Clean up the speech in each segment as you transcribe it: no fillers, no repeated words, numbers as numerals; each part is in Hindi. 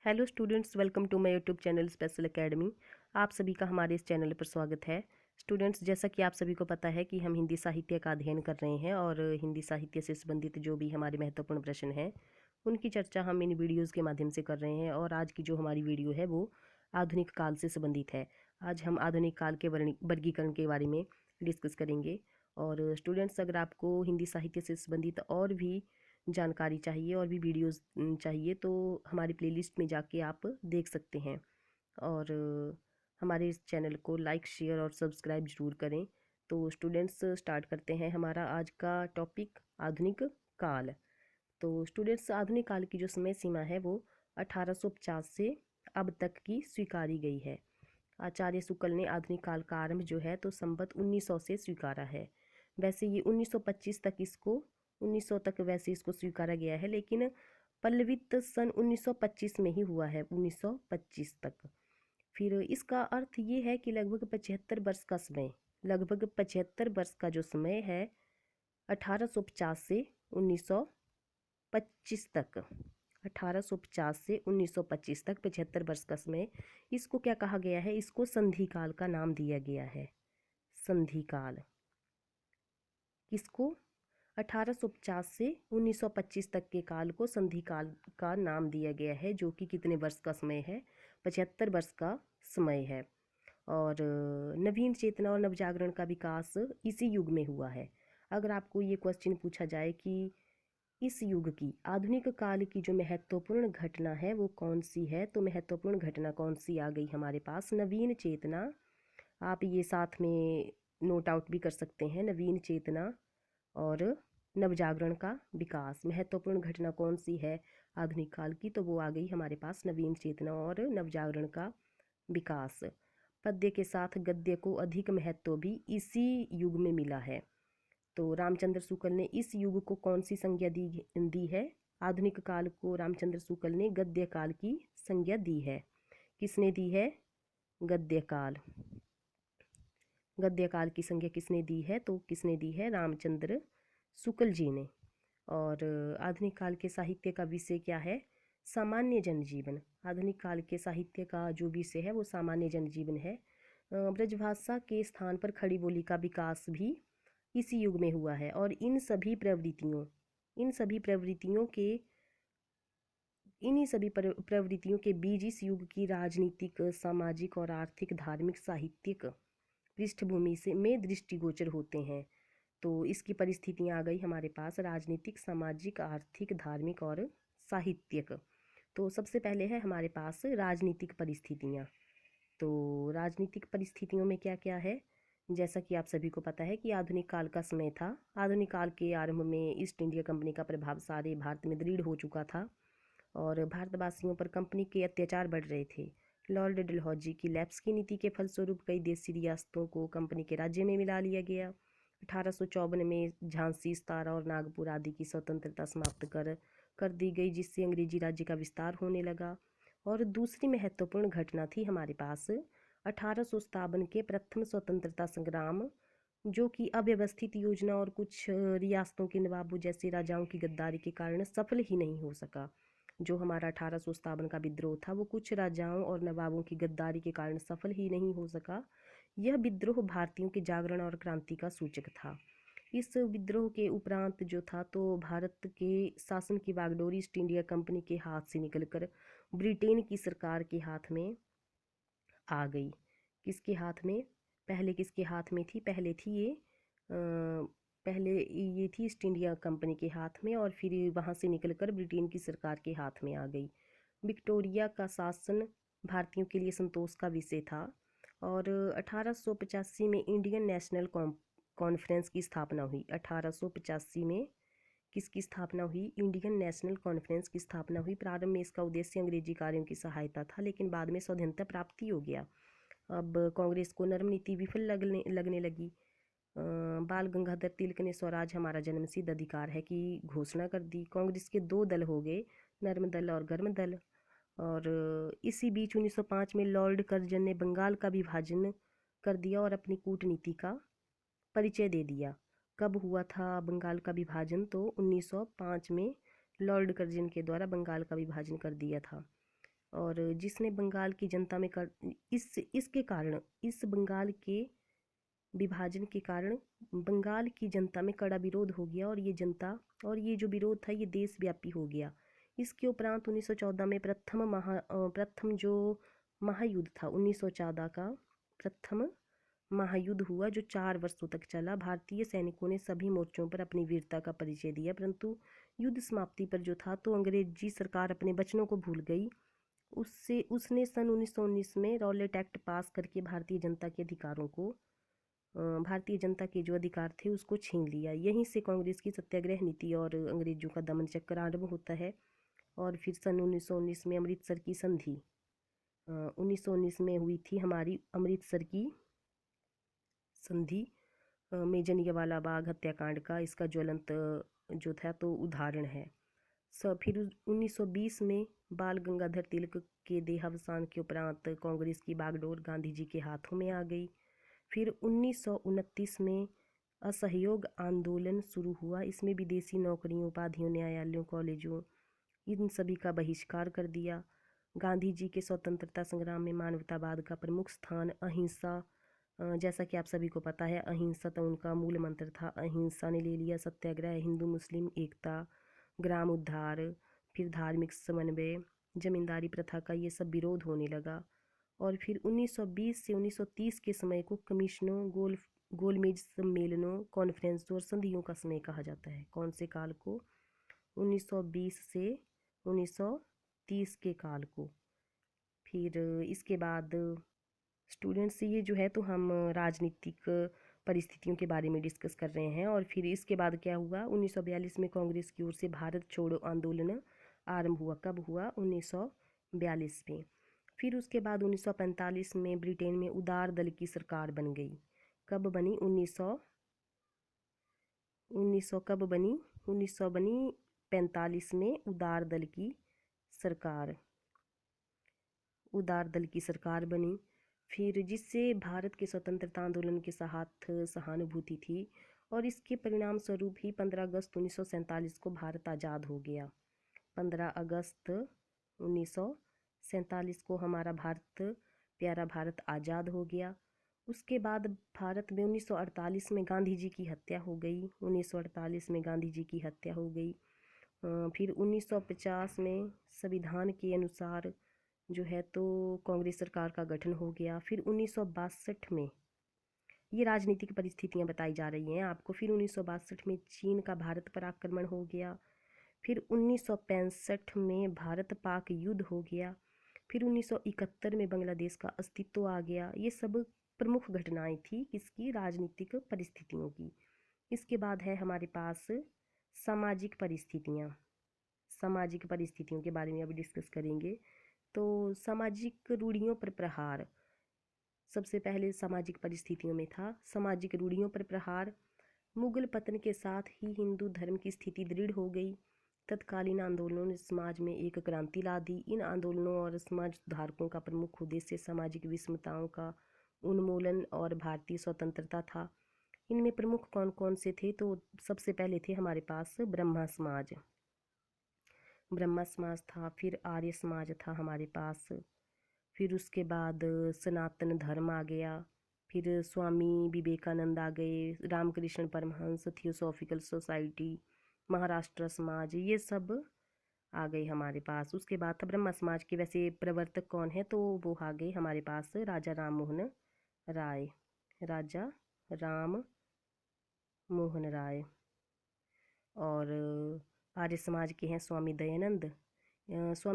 Hello students, welcome to my YouTube channel Special Academy. आप सभी का हमारे इस चैनल पर स्वागत है। स्टूडेंट्स, जैसा कि आप सभी को पता है कि हम हिंदी साहित्य का अध्ययन कर रहे हैं और हिंदी साहित्य से संबंधित जो भी हमारे महत्वपूर्ण प्रश्न हैं उनकी चर्चा हम इन वीडियोज़ के माध्यम से कर रहे हैं। और आज की जो हमारी वीडियो है वो आधुनिक काल से संबंधित है। आज हम आधुनिक काल के वर्गीकरण के बारे में डिस्कस करेंगे। और स्टूडेंट्स, अगर आपको हिंदी साहित्य से संबंधित और भी जानकारी चाहिए और भी वीडियोस चाहिए तो हमारी प्लेलिस्ट में जाके आप देख सकते हैं। और हमारे इस चैनल को लाइक, शेयर और सब्सक्राइब जरूर करें। तो स्टूडेंट्स, स्टार्ट करते हैं हमारा आज का टॉपिक, आधुनिक काल। तो स्टूडेंट्स, आधुनिक काल की जो समय सीमा है वो 1850 से अब तक की स्वीकारी गई है। आचार्य शुक्ल ने आधुनिक काल का आरंभ जो है तो संवत 1900 से स्वीकारा है। वैसे ये 1925 तक इसको 1900 तक वैसे इसको स्वीकारा गया है, लेकिन पल्लवित सन 1925 में ही हुआ है, 1925 तक। फिर इसका अर्थ ये है कि लगभग 75 वर्ष का समय, लगभग 75 वर्ष का जो समय है 1850 से 1925 तक, 1850 से 1925 तक 75 वर्ष का समय, इसको क्या कहा गया है? इसको संधि काल का नाम दिया गया है। संधि काल किसको? 1850 से 1925 तक के काल को संधि काल का नाम दिया गया है, जो कि कितने वर्ष का समय है? 75 वर्ष का समय है। और नवीन चेतना और नवजागरण का विकास इसी युग में हुआ है। अगर आपको ये क्वेश्चन पूछा जाए कि इस युग की, आधुनिक काल की जो महत्वपूर्ण घटना है वो कौन सी है, तो महत्वपूर्ण घटना कौन सी आ गई हमारे पास? नवीन चेतना। आप ये साथ में नोट आउट भी कर सकते हैं, नवीन चेतना और नवजागरण का विकास। महत्वपूर्ण घटना कौन सी है आधुनिक काल की? तो वो आ गई हमारे पास नवीन चेतना और नवजागरण का विकास। पद्य के साथ गद्य को अधिक महत्व भी इसी युग में मिला है। तो रामचंद्र शुक्ल ने इस युग को कौन सी संज्ञा दी है? आधुनिक काल को रामचंद्र शुक्ल ने गद्य काल की संज्ञा दी है। किसने दी है? गद्य काल। गद्य काल की संज्ञा किसने दी है? तो किसने दी है? रामचंद्र शुक्ल जी ने। और आधुनिक काल के साहित्य का विषय क्या है? सामान्य जनजीवन। आधुनिक काल के साहित्य का जो विषय है वो सामान्य जनजीवन है। ब्रजभाषा के स्थान पर खड़ी बोली का विकास भी इसी युग में हुआ है। और इन्हीं सभी प्रवृत्तियों के बीज इस युग की राजनीतिक, सामाजिक और आर्थिक, धार्मिक, साहित्यिक पृष्ठभूमि से में दृष्टिगोचर होते हैं। तो इसकी परिस्थितियाँ आ गई हमारे पास, राजनीतिक, सामाजिक, आर्थिक, धार्मिक और साहित्यिक। तो सबसे पहले है हमारे पास राजनीतिक परिस्थितियाँ। तो राजनीतिक परिस्थितियों में क्या क्या है? जैसा कि आप सभी को पता है कि आधुनिक काल का समय था। आधुनिक काल के आरंभ में ईस्ट इंडिया कंपनी का प्रभाव सारे भारत में दृढ़ हो चुका था और भारतवासियों पर कंपनी के अत्याचार बढ़ रहे थे। लॉर्ड डलहौजी की लैप्स की नीति के फलस्वरूप कई देशी रियासतों को कंपनी के राज्य में मिला लिया गया। 1854 में झांसी, सतारा और नागपुर आदि की स्वतंत्रता समाप्त कर दी गई, जिससे अंग्रेजी राज्य का विस्तार होने लगा। और दूसरी महत्वपूर्ण घटना थी हमारे पास 1857 के प्रथम स्वतंत्रता संग्राम, जो कि अव्यवस्थित योजना और कुछ रियासतों के नवाबों जैसे राजाओं की गद्दारी के कारण सफल ही नहीं हो सका। जो हमारा 1857 का विद्रोह था वो कुछ राजाओं और नवाबों की गद्दारी के कारण सफल ही नहीं हो सका। यह विद्रोह भारतीयों के जागरण और क्रांति का सूचक था। इस विद्रोह के उपरांत जो था तो भारत के शासन की बागडोर ईस्ट इंडिया कंपनी के हाथ से निकलकर ब्रिटेन की सरकार के हाथ में आ गई। किसके हाथ में? पहले किसके हाथ में थी? पहले ये थी ईस्ट इंडिया कंपनी के हाथ में, और फिर वहाँ से निकलकर ब्रिटेन की सरकार के हाथ में आ गई। विक्टोरिया का शासन भारतीयों के लिए संतोष का विषय था। और 1885 में इंडियन नेशनल कॉन्फ्रेंस की स्थापना हुई। 1885 में किसकी स्थापना हुई? इंडियन नेशनल कॉन्फ्रेंस की स्थापना हुई। प्रारंभ में इसका उद्देश्य अंग्रेजी कार्यों की सहायता था, लेकिन बाद में स्वाधीनता प्राप्ति हो गया। अब कांग्रेस को नरम नीति विफल लगने लगी। बाल गंगाधर तिलक ने स्वराज हमारा जन्मसिद्ध अधिकार है की घोषणा कर दी। कांग्रेस के दो दल हो गए, नर्म दल और गर्म दल। और इसी बीच 1905 में लॉर्ड कर्जन ने बंगाल का विभाजन कर दिया और अपनी कूटनीति का परिचय दे दिया। कब हुआ था बंगाल का विभाजन? तो 1905 में लॉर्ड कर्जन के द्वारा बंगाल का विभाजन कर दिया था। और जिसने बंगाल की जनता में इसके कारण, इस बंगाल के विभाजन के कारण बंगाल की जनता में कड़ा विरोध हो गया, और ये जो विरोध था ये देशव्यापी हो गया। इसके उपरांत 1914 में प्रथम जो महायुद्ध था, 1914 का प्रथम महायुद्ध हुआ, जो 4 वर्षों तक चला। भारतीय सैनिकों ने सभी मोर्चों पर अपनी वीरता का परिचय दिया, परंतु युद्ध समाप्ति पर जो था तो अंग्रेजी सरकार अपने वचनों को भूल गई। उसने सन 1919 में रॉलेट एक्ट पास करके भारतीय जनता के जो अधिकार थे उसको छीन लिया। यहीं से कांग्रेस की सत्याग्रह नीति और अंग्रेजों का दमन चक्र आरंभ होता है। और फिर सन 1919 में अमृतसर की संधि 1919 में हुई थी हमारी अमृतसर की संधि में जलियांवाला बाग हत्याकांड का इसका ज्वलंत जो था तो उदाहरण है। फिर 1920 में बाल गंगाधर तिलक के देहावसान के उपरांत कांग्रेस की बागडोर गांधी जी के हाथों में आ गई। फिर 1929 में असहयोग आंदोलन शुरू हुआ। इसमें विदेशी नौकरियों, उपाधियों, न्यायालयों, कॉलेजों, इन सभी का बहिष्कार कर दिया। गांधी जी के स्वतंत्रता संग्राम में मानवतावाद का प्रमुख स्थान, अहिंसा, जैसा कि आप सभी को पता है अहिंसा तो उनका मूल मंत्र था। अहिंसा ने ले लिया सत्याग्रह, हिंदू मुस्लिम एकता, ग्राम उद्धार, फिर धार्मिक समन्वय, जमींदारी प्रथा का ये सब विरोध होने लगा। और फिर 1920 से 1930 के समय को कमीशनों, गोलमेज सम्मेलनों, कॉन्फ्रेंसों और संधियों का समय कहा जाता है। कौन से काल को? 1920 से 1930 के काल को। फिर इसके बाद स्टूडेंट्स, ये जो है तो हम राजनीतिक परिस्थितियों के बारे में डिस्कस कर रहे हैं। और फिर इसके बाद क्या हुआ? 1942 में कांग्रेस की ओर से भारत छोड़ो आंदोलन आरंभ हुआ। कब हुआ? 1942 में। फिर उसके बाद 1945 में ब्रिटेन में उदार दल की सरकार बन गई। कब बनी? 1900 कब बनी? 1900 बनी 45 में उदार दल की सरकार बनी। फिर जिससे भारत के स्वतंत्रता आंदोलन के साथ सहानुभूति थी, और इसके परिणाम स्वरूप ही 15 अगस्त 1947 को भारत आज़ाद हो गया। 15 अगस्त 1947 को हमारा प्यारा भारत आज़ाद हो गया। उसके बाद भारत में 1948 में गांधी जी की हत्या हो गई। 1948 में गांधी जी की हत्या हो गई। फिर 1950 में संविधान के अनुसार जो है तो कांग्रेस सरकार का गठन हो गया। फिर 1962 में, ये राजनीतिक परिस्थितियां बताई जा रही हैं आपको। फिर 1962 में चीन का भारत पर आक्रमण हो गया। फिर 1965 में भारत पाक युद्ध हो गया। फिर 1971 में बांग्लादेश का अस्तित्व आ गया। ये सब प्रमुख घटनाएं थी किसकी? राजनीतिक परिस्थितियों की। इसके बाद है हमारे पास सामाजिक परिस्थितियों के बारे में अभी डिस्कस करेंगे। तो सामाजिक रूढ़ियों पर प्रहार, सबसे पहले सामाजिक परिस्थितियों में था सामाजिक रूढ़ियों पर प्रहार। मुगल पतन के साथ ही हिंदू धर्म की स्थिति दृढ़ हो गई। तत्कालीन आंदोलनों ने समाज में एक क्रांति ला दी। इन आंदोलनों और समाज सुधारकों का प्रमुख उद्देश्य सामाजिक विषमताओं का उन्मूलन और भारतीय स्वतंत्रता था। इनमें प्रमुख कौन कौन से थे? तो सबसे पहले थे हमारे पास ब्रह्मा समाज था। फिर आर्य समाज था हमारे पास। फिर उसके बाद सनातन धर्म आ गया। फिर स्वामी विवेकानंद आ गए, रामकृष्ण परमहंस, थियोसॉफिकल सोसाइटी, महाराष्ट्र समाज, ये सब आ गए हमारे पास। उसके बाद था ब्रह्मा समाज के वैसे प्रवर्तक कौन है? तो वो आ गए हमारे पास राजा राम मोहन राय। और आर्य समाज के हैं स्वामी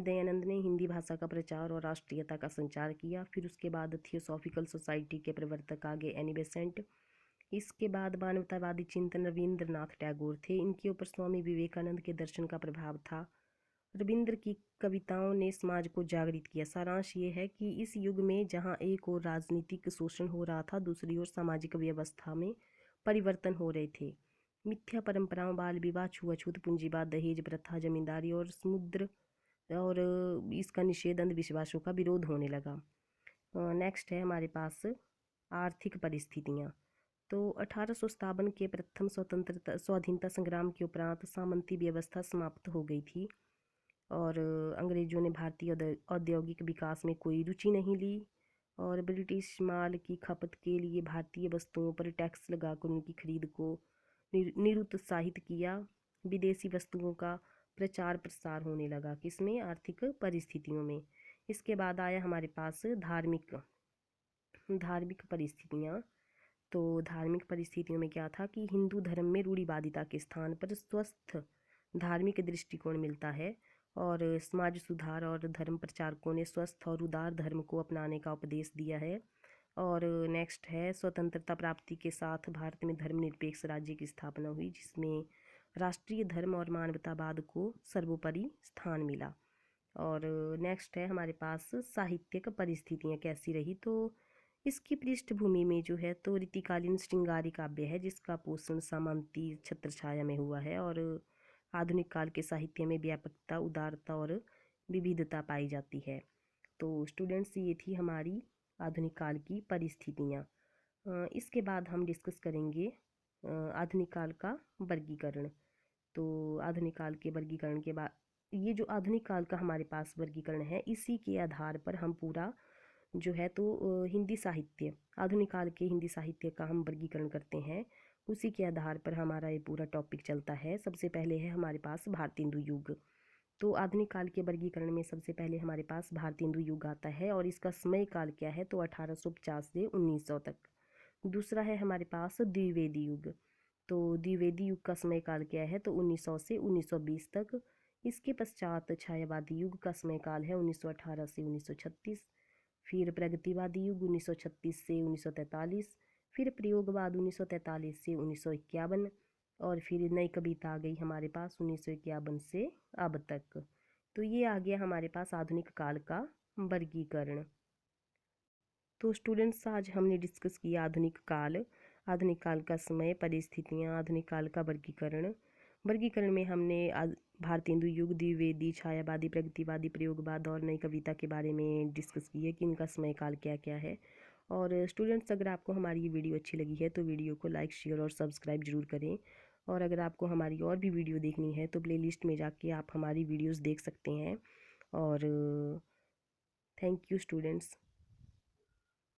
दयानंद ने हिंदी भाषा का प्रचार और राष्ट्रीयता का संचार किया। फिर उसके बाद थियोसॉफिकल सोसाइटी के प्रवर्तक आगे एनी बेसेंट। इसके बाद मानवतावादी चिंतन रविंद्रनाथ टैगोर थे। इनके ऊपर स्वामी विवेकानंद के दर्शन का प्रभाव था। रविंद्र की कविताओं ने समाज को जागृत किया। सारांश ये है कि इस युग में जहाँ एक ओर राजनीतिक शोषण हो रहा था, दूसरी ओर सामाजिक व्यवस्था में परिवर्तन हो रहे थे। मिथ्या परंपराओं, बाल विवाह, छुआछूत, पूंजीवाद, दहेज प्रथा, जमींदारी और इसका निषेध, अंधविश्वासों का विरोध होने लगा। नेक्स्ट है हमारे पास आर्थिक परिस्थितियाँ। तो 1857 के प्रथम स्वाधीनता संग्राम के उपरांत सामंती व्यवस्था समाप्त हो गई थी। और अंग्रेज़ों ने भारतीय औद्योगिक विकास में कोई रुचि नहीं ली और ब्रिटिश माल की खपत के लिए भारतीय वस्तुओं पर टैक्स लगाकर उनकी खरीद को निरुत्साहित किया। विदेशी वस्तुओं का प्रचार प्रसार होने लगा किसमें, आर्थिक परिस्थितियों में। इसके बाद आया हमारे पास धार्मिक धार्मिक परिस्थितियाँ। तो धार्मिक परिस्थितियों में क्या था कि हिंदू धर्म में रूढ़िवादिता के स्थान पर स्वस्थ धार्मिक दृष्टिकोण मिलता है और समाज सुधार और धर्म प्रचारकों ने स्वस्थ और उदार धर्म को अपनाने का उपदेश दिया है। और नेक्स्ट है स्वतंत्रता प्राप्ति के साथ भारत में धर्मनिरपेक्ष राज्य की स्थापना हुई जिसमें राष्ट्रीय धर्म और मानवतावाद को सर्वोपरि स्थान मिला। और नेक्स्ट है हमारे पास साहित्यिक परिस्थितियाँ कैसी रही। तो इसकी पृष्ठभूमि में जो है तो रीतिकालीन श्रृंगारी काव्य है जिसका पोषण सामंती छत्रछाया में हुआ है। और आधुनिक काल के साहित्य में व्यापकता, उदारता और विविधता पाई जाती है। तो स्टूडेंट्स, ये थी हमारी आधुनिक काल की परिस्थितियाँ। इसके बाद हम डिस्कस करेंगे आधुनिक काल का वर्गीकरण। तो आधुनिक काल के वर्गीकरण के बाद ये जो आधुनिक काल का हमारे पास वर्गीकरण है इसी के आधार पर हम पूरा जो है तो हिंदी साहित्य, आधुनिक काल के हिंदी साहित्य का हम वर्गीकरण करते हैं। उसी के आधार पर हमारा ये पूरा टॉपिक चलता है। सबसे पहले है हमारे पास भारतेंदु युग। तो आधुनिक काल के वर्गीकरण में सबसे पहले हमारे पास भारतेंदु युग आता है और इसका समय काल क्या है तो 1850 से 1900 तक। दूसरा है हमारे पास द्विवेदी युग। तो द्विवेदी युग का समय काल क्या है तो 1900 से 1920 तक। इसके पश्चात छायावादी युग का समय काल है 1918 से 1936। फिर प्रगतिवादी युग 1936 से 1943। फिर प्रयोगवाद 1943 से 1951। और फिर नई कविता आ गई हमारे पास 1951 से अब तक। तो ये आ गया हमारे पास आधुनिक काल का वर्गीकरण। तो स्टूडेंट्स, आज हमने डिस्कस किया आधुनिक काल का समय, परिस्थितियाँ, आधुनिक काल का वर्गीकरण में हमने भारतेंदु युग, द्विवेदी, छायावादी, प्रगतिवादी, प्रयोगवाद और नई कविता के बारे में डिस्कस किए कि इनका समय काल क्या क्या है। और स्टूडेंट्स, अगर आपको हमारी ये वीडियो अच्छी लगी है तो वीडियो को लाइक, शेयर और सब्सक्राइब जरूर करें। और अगर आपको हमारी और भी वीडियो देखनी है तो प्लेलिस्ट में जाके आप हमारी वीडियोस देख सकते हैं। और थैंक यू स्टूडेंट्स।